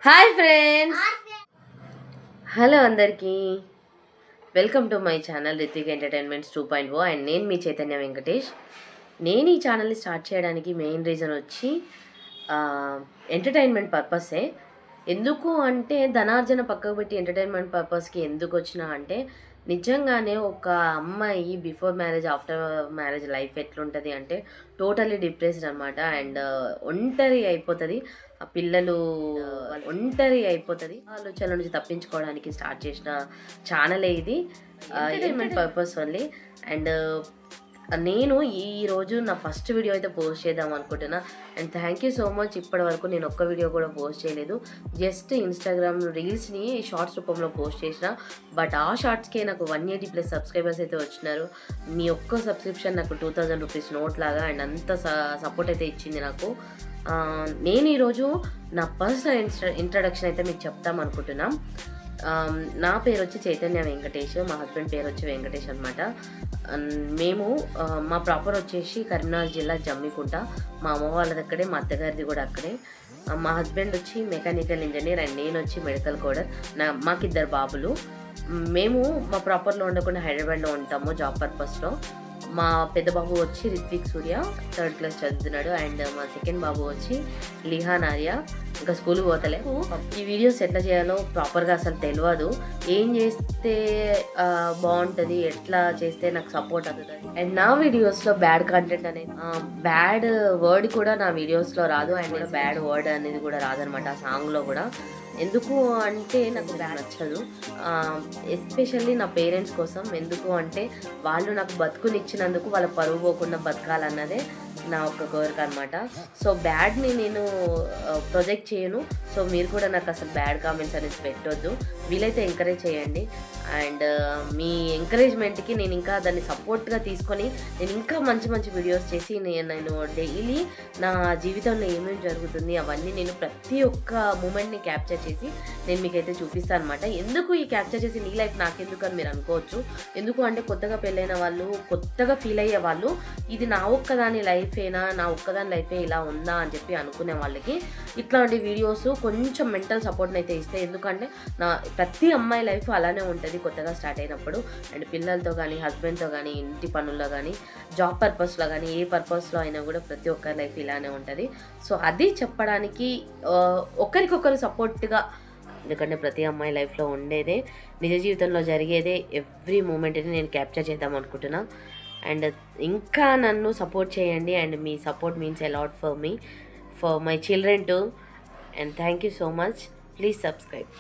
Hi friends, hello అందరికీ. Welcome to my channel Ritvik entertainments 2.0 and నేను మీ చైతన్య వెంకటేష్. నేను ఈ ఛానల్ని స్టార్ట్ చేయడానికి మెయిన్ రీజన్ వచ్చి ఎంటర్టైన్మెంట్ పర్పసే. ఎందుకు అంటే ధనార్జన పక్కకు పెట్టి ఎంటర్టైన్మెంట్ పర్పస్కి ఎందుకు వచ్చినా అంటే నిజంగానే ఒక అమ్మాయి before marriage after marriage life ఎట్లుంటుంది అంటే టోటలీ డిప్రెస్డ్ అనమాట. అండ్ ఒంటరి అయిపోతుంది, ఆ పిల్లలు ఒంటరి అయిపోతుంది. ఆలోచనల నుంచి తప్పించుకోవడానికి స్టార్ట్ చేసిన ఛానలే ఇది, ఎంటర్టైన్మెంట్ పర్పస్ ఓన్లీ. అండ్ నేను ఈరోజు నా ఫస్ట్ వీడియో అయితే పోస్ట్ చేద్దాం అనుకుంటున్నా. And thank you so much. ఇప్పటి వరకు నేను ఒక్క వీడియో కూడా పోస్ట్ చేయలేదు, జస్ట్ ఇన్స్టాగ్రామ్ రీల్స్ని షార్ట్స్ రూపంలో పోస్ట్ చేసిన. బట్ ఆ షార్ట్స్కే నాకు 180+ సబ్స్క్రైబర్స్ అయితే వచ్చినారు. మీ ఒక్క సబ్స్క్రిప్షన్ నాకు 2000 రూపీస్ నోట్ లాగా. అండ్ అంత సపోర్ట్ అయితే ఇచ్చింది నాకు. నేను ఈరోజు నా పర్సనల్ ఇంట్రడక్షన్ అయితే మీకు చెప్తాం అనుకుంటున్నాం. నా పేరు వచ్చి చైతన్య వెంకటేష్, మా హస్బెండ్ పేరు వచ్చి వెంకటేష్ అనమాట. మేము మా ప్రాపర్ వచ్చేసి కరీంనగర్ జిల్లా జమ్మికుంట. మా అమ్మ వాళ్ళది అక్కడే, మా అత్తగారిది కూడా అక్కడే. మా హస్బెండ్ వచ్చి మెకానికల్ ఇంజనీర్ అండ్ నేను వచ్చి మెడికల్ కోడర్. మాకిద్దరు బాబులు. మేము మా ప్రాపర్లో ఉండకుండా హైదరాబాద్లో ఉంటాము జాబ్ పర్పస్లో. మా పెద్ద బాబు వచ్చి రిత్విక్ సూర్య 3rd క్లాస్ చదువుతున్నాడు. అండ్ మా సెకండ్ బాబు వచ్చి లిహాన్ ఆర్య, ఇంకా స్కూల్కి పోతలే. ఈ వీడియోస్ ఎట్లా చేయాలో ప్రాపర్గా అసలు తెలియదు. ఏం చేస్తే బాగుంటుంది, ఎట్లా చేస్తే నాకు సపోర్ట్ అవుతుంది. అండ్ నా వీడియోస్లో బ్యాడ్ కంటెంట్ అనేది, బ్యాడ్ వర్డ్ కూడా నా వీడియోస్లో రాదు. అండ్ కూడా బ్యాడ్ వర్డ్ అనేది కూడా రాదనమాట ఆ సాంగ్లో కూడా. ఎందుకు అంటే నాకు నచ్చదు, ఎస్పెషల్లీ నా పేరెంట్స్ కోసం. ఎందుకు అంటే వాళ్ళు నాకు బతుకునిచ్చినందుకు వాళ్ళ పరువు పోకుండా బతకాలన్నదే నా ఒక్క కోరిక అనమాట. సో బ్యాడ్ని నేను ప్రొజెక్ట్ చేయను. సో మీరు కూడా నాకు అసలు బ్యాడ్ కామెంట్స్ అనేది పెట్టొద్దు, వీలైతే ఎంకరేజ్ చేయండి. అండ్ మీ ఎంకరేజ్మెంట్కి నేను ఇంకా దాన్ని సపోర్ట్గా తీసుకొని నేను ఇంకా మంచి మంచి వీడియోస్ చేసి నేను డైలీ నా జీవితంలో ఏమేమి జరుగుతుంది అవన్నీ నేను ప్రతి ఒక్క మూమెంట్ని క్యాప్చర్ చేసి నేను మీకైతే చూపిస్తాను అనమాట. ఎందుకు ఈ క్యాప్చర్ చేసి నీ లైఫ్ నాకెందుకు అని మీరు అనుకోవచ్చు. ఎందుకు అంటే కొత్తగా పెళ్ళైన వాళ్ళు, కొత్తగా ఫీల్ అయ్యే వాళ్ళు, ఇది నా ఒక్కదాని లైఫేనా, నా ఒక్కదాని లైఫే ఇలా ఉందా అని చెప్పి అనుకునే వాళ్ళకి ఇట్లాంటి వీడియోస్ కొంచెం మెంటల్ సపోర్ట్ని అయితే ఇస్తాయి. ఎందుకంటే ప్రతి అమ్మాయి లైఫ్ అలానే ఉంటుంది కొత్తగా స్టార్ట్ అయినప్పుడు. అండ్ పిల్లలతో కానీ, హస్బెండ్తో కానీ, ఇంటి పనుల్లో కానీ, జాబ్ పర్పస్లో కానీ, ఏ పర్పస్లో అయినా కూడా ప్రతి ఒక్కరి లైఫ్ ఇలానే ఉంటుంది. సో అది చెప్పడానికి ఒకరికొకరు సపోర్ట్గా, ఎందుకంటే ప్రతి అమ్మాయి లైఫ్లో ఉండేదే, నిజ జీవితంలో జరిగేదే, ఎవ్రీ మూమెంట్ని నేను క్యాప్చర్ చేద్దాం అనుకుంటున్నా. అండ్ ఇంకా నన్ను సపోర్ట్ చేయండి. And me support means a lot for me, for my children to. And thank you so much. Please subscribe.